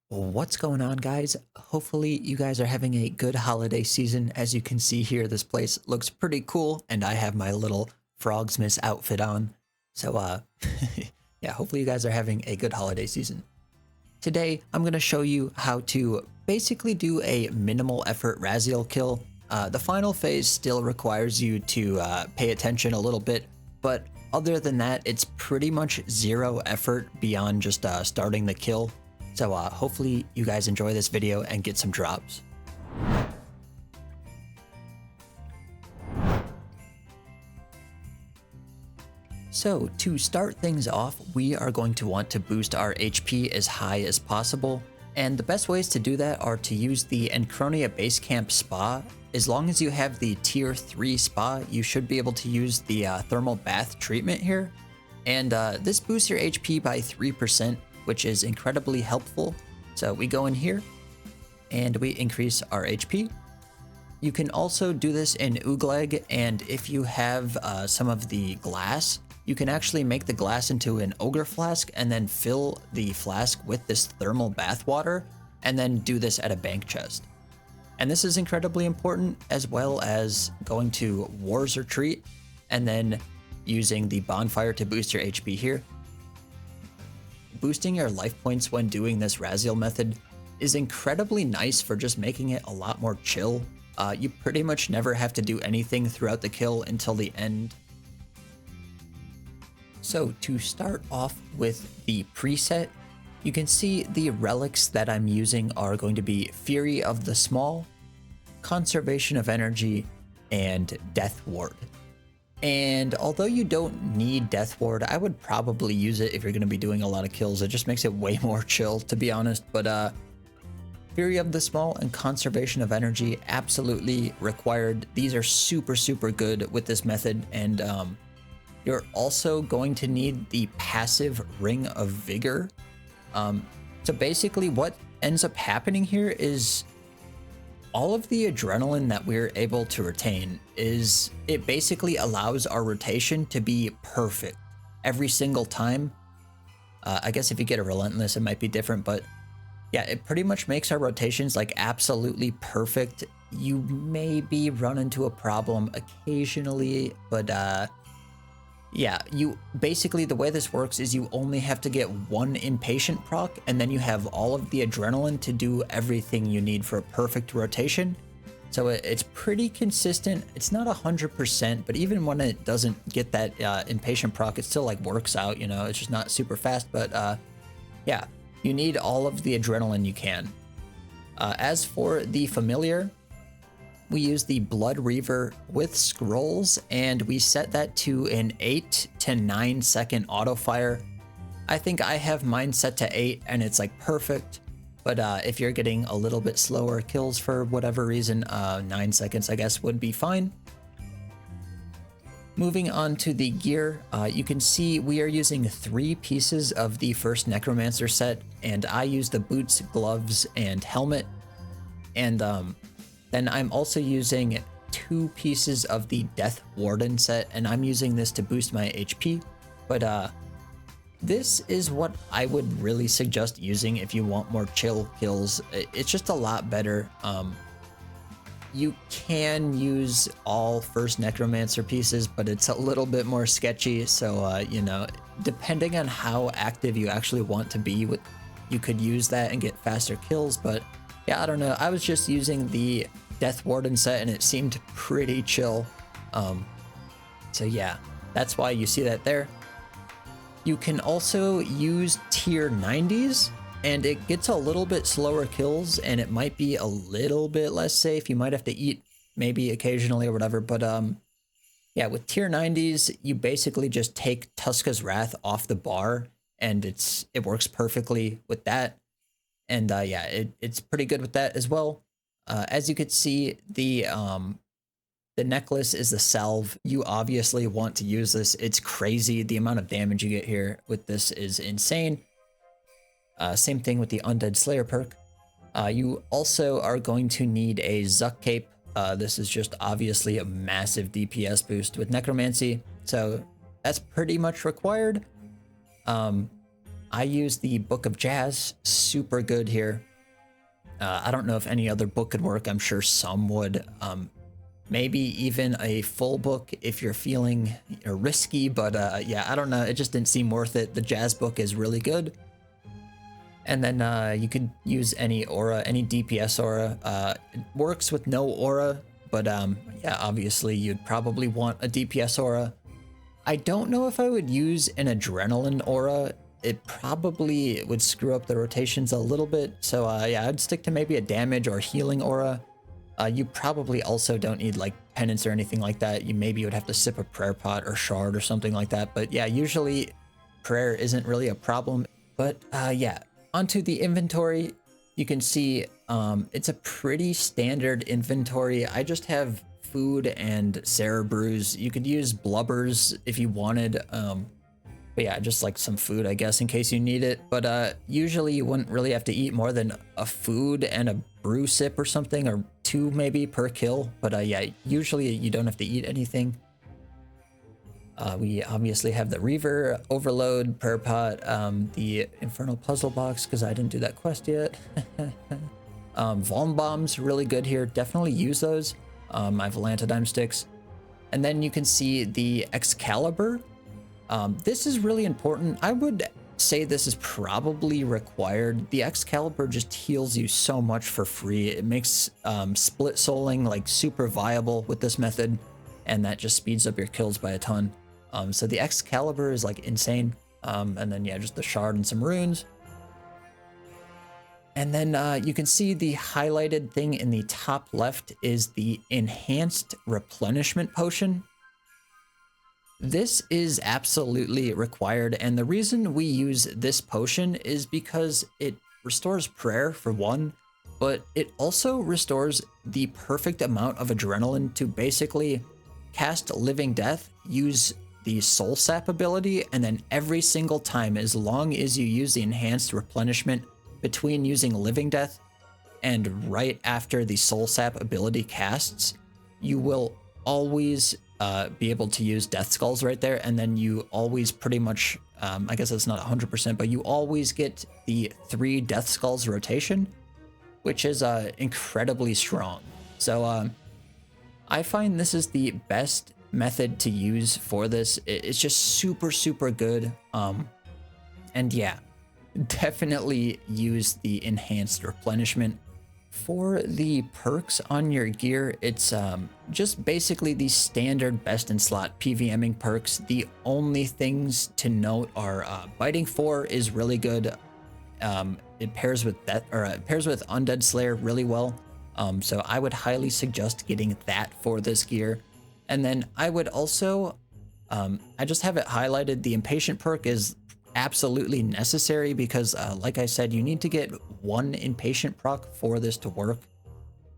What's going on, guys? Hopefully you guys are having a good holiday season. As you can see here, this place looks pretty cool, and I have my little Frogsmith outfit on. So, yeah, hopefully you guys are having a good holiday season. Today, I'm going to show you how to basically do a minimal effort Raziel kill. The final phase still requires you to pay attention a little bit, but other than that, it's pretty much zero effort beyond just starting the kill. So hopefully you guys enjoy this video and get some drops. So to start things off, we are going to want to boost our HP as high as possible. And the best ways to do that are to use the Encronia Basecamp Spa. As long as you have the tier 3 spa, you should be able to use the thermal bath treatment here. And this boosts your HP by 3%, which is incredibly helpful. So we go in here and we increase our HP. You can also do this in Oogleg, and if you have some of the glass, you can actually make the glass into an ogre flask and then fill the flask with this thermal bath water and then do this at a bank chest. And this is incredibly important, as well as going to War's Retreat and then using the bonfire to boost your HP here. Boosting your life points when doing this Raziel method is incredibly nice for just making it a lot more chill. You pretty much never have to do anything throughout the kill until the end. So to start off with the preset, you can see the relics that I'm using are going to be Fury of the Small, Conservation of Energy, and Death Ward. And although you don't need Death Ward, I would probably use it if you're going to be doing a lot of kills. It just makes it way more chill, to be honest. But Fury of the Small and Conservation of Energy, absolutely required. These are super good with this method. And you're also going to need the passive Ring of Vigor. So basically what ends up happening here is all of the adrenaline that we're able to retain is, it basically allows our rotation to be perfect every single time. I guess if you get a Relentless, it might be different, but yeah, it pretty much makes our rotations like absolutely perfect. You maybe run into a problem occasionally, but yeah, you basically, the way this works is you only have to get one impatient proc, and then you have all of the adrenaline to do everything you need for a perfect rotation. So it's pretty consistent. It's not 100%, but even when it doesn't get that impatient proc, it still like works out, you know. It's just not super fast, but yeah, you need all of the adrenaline you can. As for the familiar, we use the Blood Reaver with scrolls, and we set that to an 8 to 9 second auto fire. I think I have mine set to 8 and it's like perfect, but if you're getting a little bit slower kills for whatever reason, 9 seconds I guess would be fine. Moving on to the gear, you can see we are using 3 pieces of the first Necromancer set, and I use the boots, gloves, and helmet. And then I'm also using 2 pieces of the Death Warden set, and I'm using this to boost my HP. But this is what I would really suggest using if you want more chill kills. It's just a lot better. You can use all first Necromancer pieces, but it's a little bit more sketchy. So, you know, depending on how active you actually want to be, you could use that and get faster kills. But yeah, I don't know. I was just using the Death Warden set and it seemed pretty chill. So yeah, that's why you see that there. You can also use tier 90s, and it gets a little bit slower kills, and it might be a little bit less safe. You might have to eat maybe occasionally or whatever. But yeah, with tier 90s, you basically just take Tuska's Wrath off the bar, and it works perfectly with that. And yeah, it's pretty good with that as well. As you could see, the necklace is the salve. You obviously want to use this. It's crazy. The amount of damage you get here with this is insane. Same thing with the Undead Slayer perk. You also are going to need a Zuck Cape. This is just obviously a massive DPS boost with Necromancy, so that's pretty much required. I use the Book of Jazz, super good here. I don't know if any other book could work. I'm sure some would. Maybe even a full book if you're feeling risky, but yeah, I don't know. It just didn't seem worth it. The Jazz book is really good. And then you could use any aura, any DPS aura. It works with no aura, but yeah, obviously you'd probably want a DPS aura. I don't know if I would use an adrenaline aura. It probably would screw up the rotations a little bit. So yeah, I'd stick to maybe a damage or healing aura. You probably also don't need like penance or anything like that. You maybe would have to sip a prayer pot or shard or something like that. But yeah, usually prayer isn't really a problem. But yeah, onto the inventory. You can see it's a pretty standard inventory. I just have food and Sarah brews. You could use blubbers if you wanted. But yeah, just like some food, I guess, in case you need it. But usually you wouldn't really have to eat more than a food and a brew sip or something, or 2 maybe per kill. But yeah, usually you don't have to eat anything. We obviously have the Reaver, Overload, Prayer Pot, the Infernal Puzzle Box, because I didn't do that quest yet. Vuln Bombs, really good here. Definitely use those. I have Lantadime Sticks. And then you can see the Excalibur. This is really important. I would say this is probably required. The Excalibur just heals you so much for free. It makes split souling like super viable with this method, and that just speeds up your kills by a ton. So the Excalibur is like insane. And then yeah, just the shard and some runes. And then you can see the highlighted thing in the top left is the Enhanced Replenishment Potion. This is absolutely required, and the reason we use this potion is because it restores prayer for one, but it also restores the perfect amount of adrenaline to basically cast Living Death, use the Soul Sap ability, and then every single time, as long as you use the enhanced replenishment between using Living Death and right after the Soul Sap ability casts, you will always be able to use Death Skulls right there, and then you always pretty much, I guess it's not 100%, but you always get the 3 Death Skulls rotation, which is incredibly strong. So I find this is the best method to use for this. It's just super, super good. And yeah, definitely use the enhanced replenishment. For the perks on your gear, it's just basically the standard best in slot PVMing perks. The only things to note are Biting 4 is really good. It pairs with it pairs with Undead Slayer really well. So I would highly suggest getting that for this gear. And then I would also, I just have it highlighted. The Impatient perk is absolutely necessary because like I said, you need to get 1 impatient proc for this to work.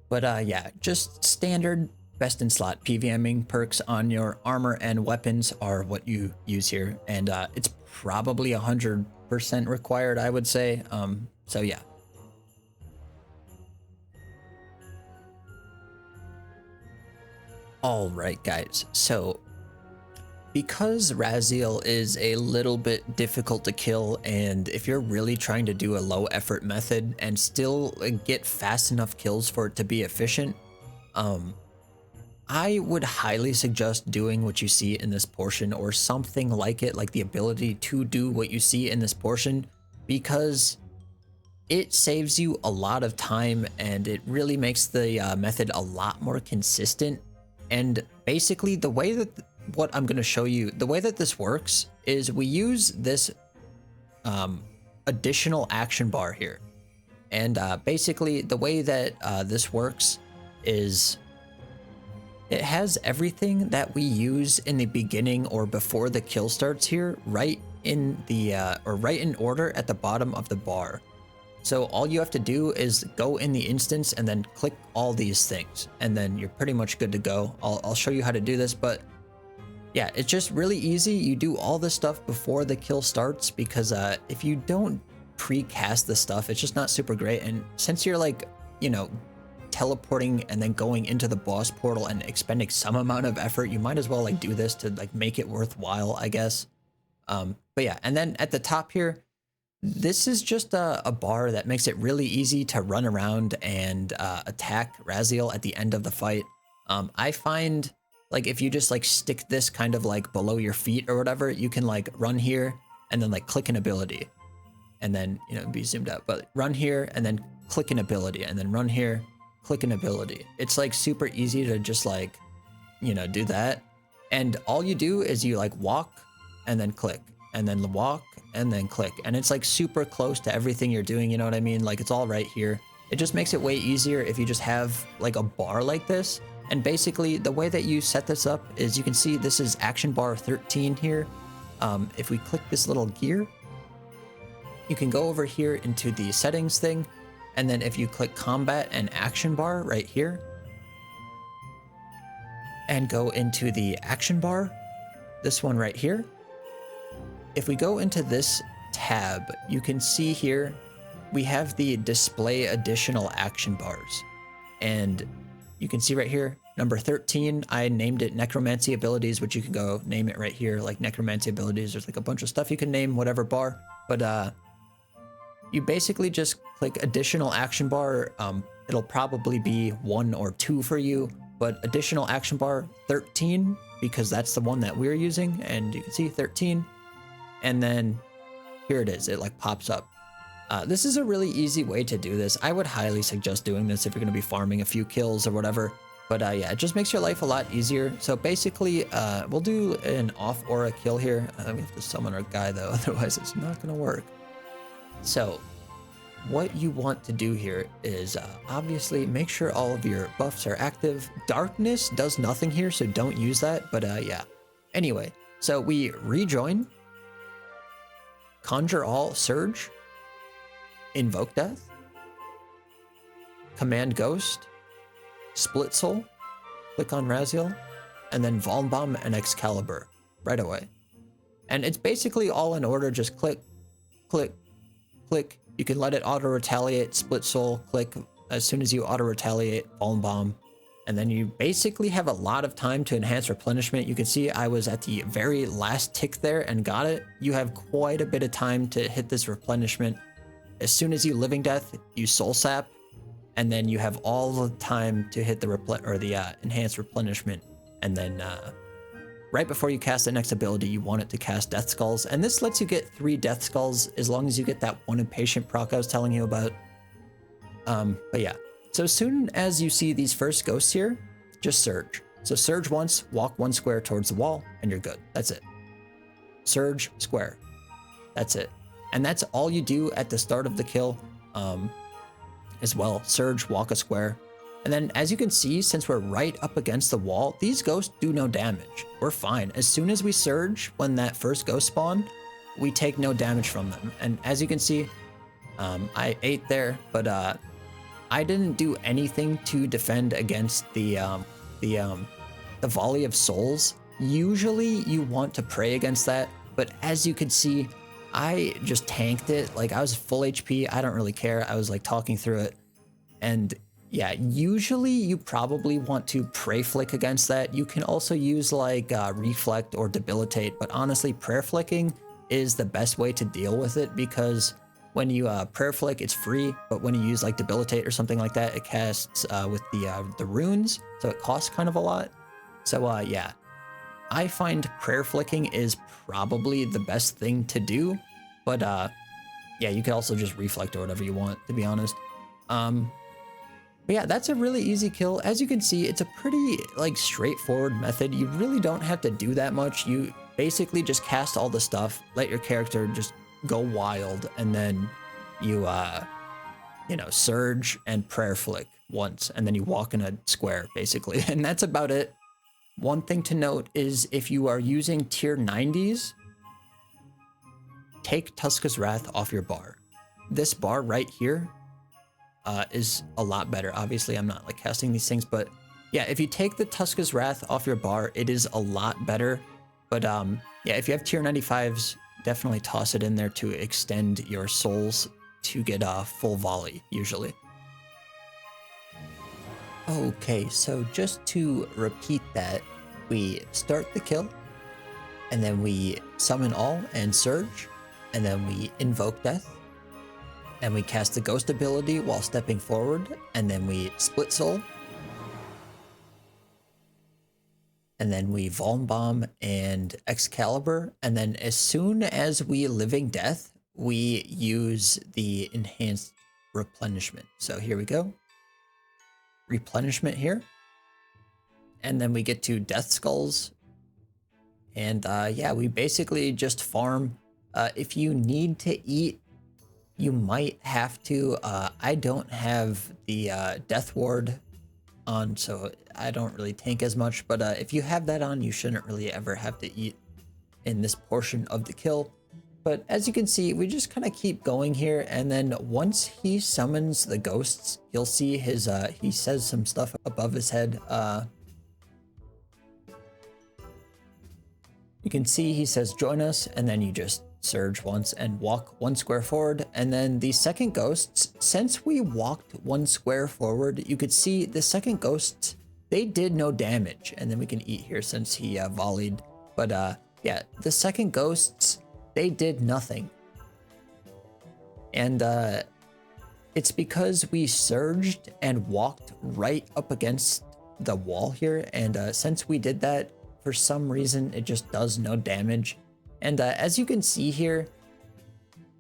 But yeah, just standard best in slot PVMing perks on your armor and weapons are what you use here, and it's probably 100% required, I would say. So yeah. All right, guys, so because Raziel is a little bit difficult to kill, and if you're really trying to do a low effort method and still get fast enough kills for it to be efficient, I would highly suggest doing what you see in this portion or something like it, like the ability to do what you see in this portion, because it saves you a lot of time and it really makes the method a lot more consistent. And basically the way that what I'm going to show you, the way that this works is we use this additional action bar here. And basically the way that this works is it has everything that we use in the beginning or before the kill starts here right in the right in order at the bottom of the bar. So all you have to do is go in the instance and then click all these things, and then you're pretty much good to go. I'll show you how to do this, but yeah, it's just really easy. You do all this stuff before the kill starts, because if you don't pre-cast the stuff, it's just not super great. And since you're like, you know, teleporting and then going into the boss portal and expending some amount of effort, you might as well like do this to like make it worthwhile, I guess. But yeah, and then at the top here, This is just a bar that makes it really easy to run around and attack Raziel at the end of the fight. I find like if you just like stick this kind of like below your feet or whatever, you can like run here and then like click an ability and then, you know, be zoomed out, but run here and then click an ability and then run here, click an ability. It's like super easy to just like, you know, do that. And all you do is you like walk and then click and then walk and then click. And it's like super close to everything you're doing. You know what I mean? Like it's all right here. It just makes it way easier if you just have like a bar like this. And basically the way that you set this up is you can see this is action bar 13 here. If we click this little gear, you can go over here into the settings thing. And then if you click combat and action bar right here and go into the action bar, this one right here. If we go into this tab, you can see here, we have the display additional action bars. And you can see right here, number 13, I named it necromancy abilities, which you can go name it right here, like necromancy abilities. There's like a bunch of stuff you can name, whatever bar, but you basically just click additional action bar. It'll probably be 1 or 2 for you, but additional action bar 13, because that's the one that we're using. And you can see 13. And then here it is, it like pops up. This is a really easy way to do this. I would highly suggest doing this if you're going to be farming a few kills or whatever. But yeah, it just makes your life a lot easier. So basically, we'll do an off aura kill here. We have to summon our guy though, otherwise it's not going to work. So what you want to do here is obviously make sure all of your buffs are active. Darkness does nothing here, so don't use that. But yeah, anyway, so we rejoin. Conjure All Surge, Invoke Death, Command Ghost, Split Soul, click on Raziel, and then Volnbomb and Excalibur right away. And it's basically all in order, just click, click, click. You can let it auto-retaliate, Split Soul, click. As soon as you auto-retaliate, Volnbomb. And then you basically have a lot of time to enhance replenishment. You can see I was at the very last tick there and got it. You have quite a bit of time to hit this replenishment. As soon as you Living Death, you Soul Sap, and then you have all the time to hit the enhanced replenishment. And then right before you cast the next ability, you want it to cast Death Skulls. And this lets you get 3 Death Skulls as long as you get that one impatient proc I was telling you about. But yeah. So as soon as you see these first ghosts here, just surge. So surge once, walk 1 square towards the wall, and you're good. That's it. Surge, square. That's it. And that's all you do at the start of the kill as well. Surge, walk a square. And then as you can see, since we're right up against the wall, these ghosts do no damage. We're fine. As soon as we surge, when that first ghost spawn, we take no damage from them. And as you can see, I ate there, but I didn't do anything to defend against the volley of souls. Usually you want to pray against that, but as you can see, I just tanked it. Like I was full HP. I don't really care. I was like talking through it. And yeah, usually you probably want to pray flick against that. You can also use like reflect or debilitate, but honestly, prayer flicking is the best way to deal with it, because when you prayer flick, it's free, but when you use like debilitate or something like that, it casts with the runes, so it costs kind of a lot. So yeah, I find prayer flicking is probably the best thing to do, but yeah, you can also just reflect or whatever you want, to be honest. But yeah, that's a really easy kill. As you can see, it's a pretty like straightforward method. You really don't have to do that much. You basically just cast all the stuff, let your character just go wild, and then you you know, surge and prayer flick once, and then you walk in a square basically, and that's about it. One thing to note is if you are using tier 90s, take Tuska's Wrath off your bar. This bar right here is a lot better. Obviously I'm not like casting these things, but yeah, if you take the Tuska's Wrath off your bar, it is a lot better. But yeah, if you have tier 95s, definitely toss it in there to extend your souls to get a full volley, usually. Okay, so just to repeat that, we start the kill, and then we summon all and surge, and then we invoke death, and we cast the ghost ability while stepping forward, and then we split soul, and then we Vuln Bomb and Excalibur, and then as soon as we Living Death, we use the enhanced replenishment. So here we go. Replenishment here. And then we get to Death Skulls. And yeah, we basically just farm. If you need to eat, you might have to. I don't have the Death Ward on, so I don't really tank as much. But if you have that on, you shouldn't really ever have to eat in this portion of the kill. But as you can see, we just kind of keep going here, and then once he summons the ghosts, you'll see his he says some stuff above his head. You can see he says join us, and then you just surge once and walk 1 square forward. And then the second ghosts, since we walked 1 square forward, you could see the second ghosts, they did no damage. And then we can eat here since he volleyed. But yeah, the second ghosts, they did nothing. And it's because we surged and walked right up against the wall here. And since we did that, for some reason, it just does no damage. And as you can see here,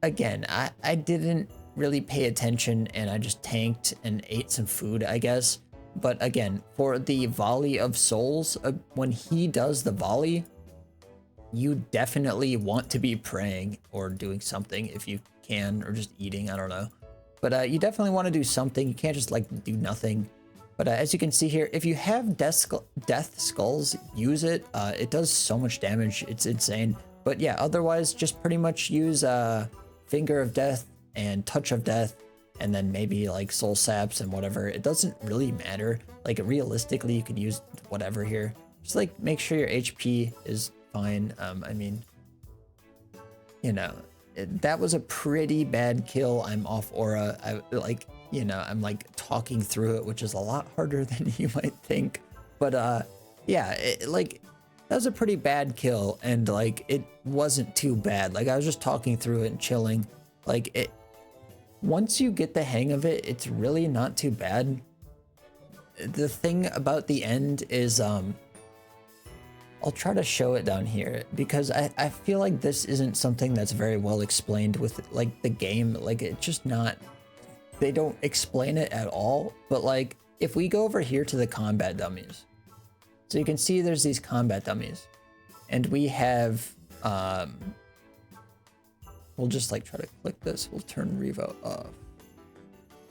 again, I didn't really pay attention, and I just tanked and ate some food, I guess. But again, for the volley of souls, when he does the volley, you definitely want to be praying or doing something if you can, or just eating, I don't know. But you definitely want to do something. You can't just like do nothing. But as you can see here, if you have Death Skulls, use it. It does so much damage, it's insane. But yeah, otherwise just pretty much use Finger of Death and Touch of Death, and then maybe like Soul Saps and whatever. It doesn't really matter. Like realistically, you could use whatever here. Just like make sure your HP is fine. I mean, you know, that was a pretty bad kill. I'm off aura. You know, I'm like talking through it, which is a lot harder than you might think. But yeah, that was a pretty bad kill, and like it wasn't too bad. Like I was just talking through it and chilling. Like it, once you get the hang of it, it's really not too bad. The thing about the end is I'll try to show it down here, because I feel like this isn't something that's very well explained with like the game. Like it's just not, they don't explain it at all. But like if we go over here to the combat dummies, so you can see there's these combat dummies, and we have we'll just like try to click this. We'll turn Revo off.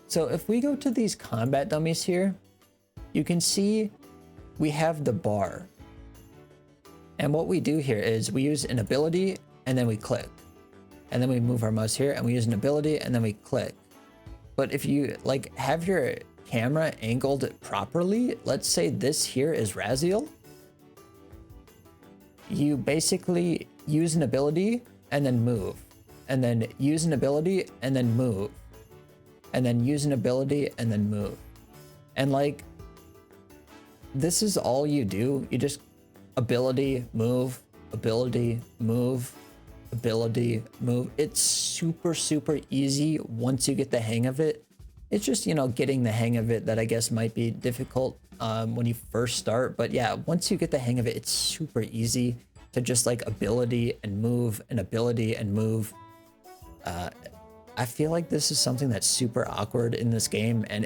So if we go to these combat dummies here, you can see we have the bar. And what we do here is we use an ability and then we click. And then we move our mouse here and we use an ability and then we click. But if you like have your camera angled properly, let's say this here is Raziel, you basically use an ability and then move, and then use an ability and then move, and then use an ability and then move. And like, this is all you do. You just ability, move, ability, move, ability, move. It's super, super easy once you get the hang of it. It's just, you know, getting the hang of it that I guess might be difficult when you first start. But yeah, once you get the hang of it, it's super easy to just like ability and move and ability and move. I feel like this is something that's super awkward in this game, and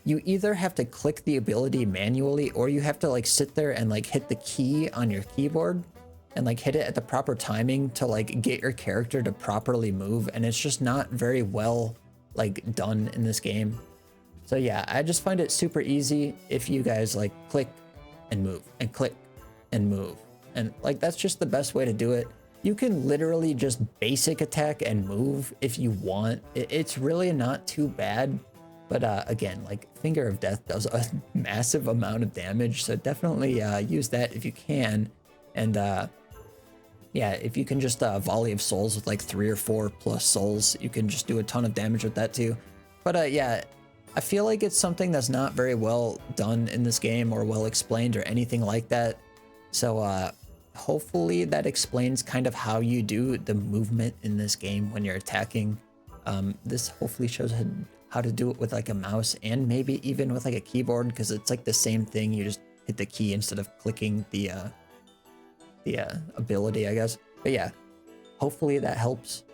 you either have to click the ability manually, or you have to like sit there and like hit the key on your keyboard and like hit it at the proper timing to like get your character to properly move. And it's just not very well like done in this game. So yeah, I just find it super easy if you guys like click and move and click and move. And like, that's just the best way to do it. You can literally just basic attack and move if you want. It's really not too bad. But again, like Finger of Death does a massive amount of damage. So definitely use that if you can. And yeah, if you can just volley of souls with like 3 or 4 plus souls, you can just do a ton of damage with that too. But yeah, I feel like it's something that's not very well done in this game or well explained or anything like that. So hopefully that explains kind of how you do the movement in this game when you're attacking. This hopefully shows how to do it with like a mouse and maybe even with like a keyboard, because it's like the same thing. You just hit the key instead of clicking the ability, I guess. But yeah, hopefully that helps.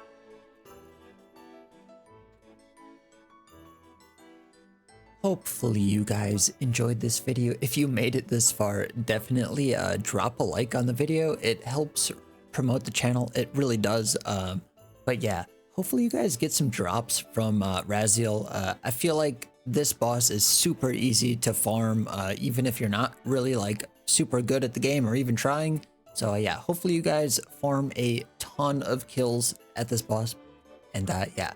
Hopefully you guys enjoyed this video. If you made it this far, definitely drop a like on the video. It helps promote the channel. It really does. But yeah, hopefully you guys get some drops from Raziel. I feel like this boss is super easy to farm, even if you're not really like super good at the game or even trying. So yeah, hopefully you guys farm a ton of kills at this boss. And yeah.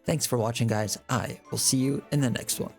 Thanks for watching, guys. I will see you in the next one.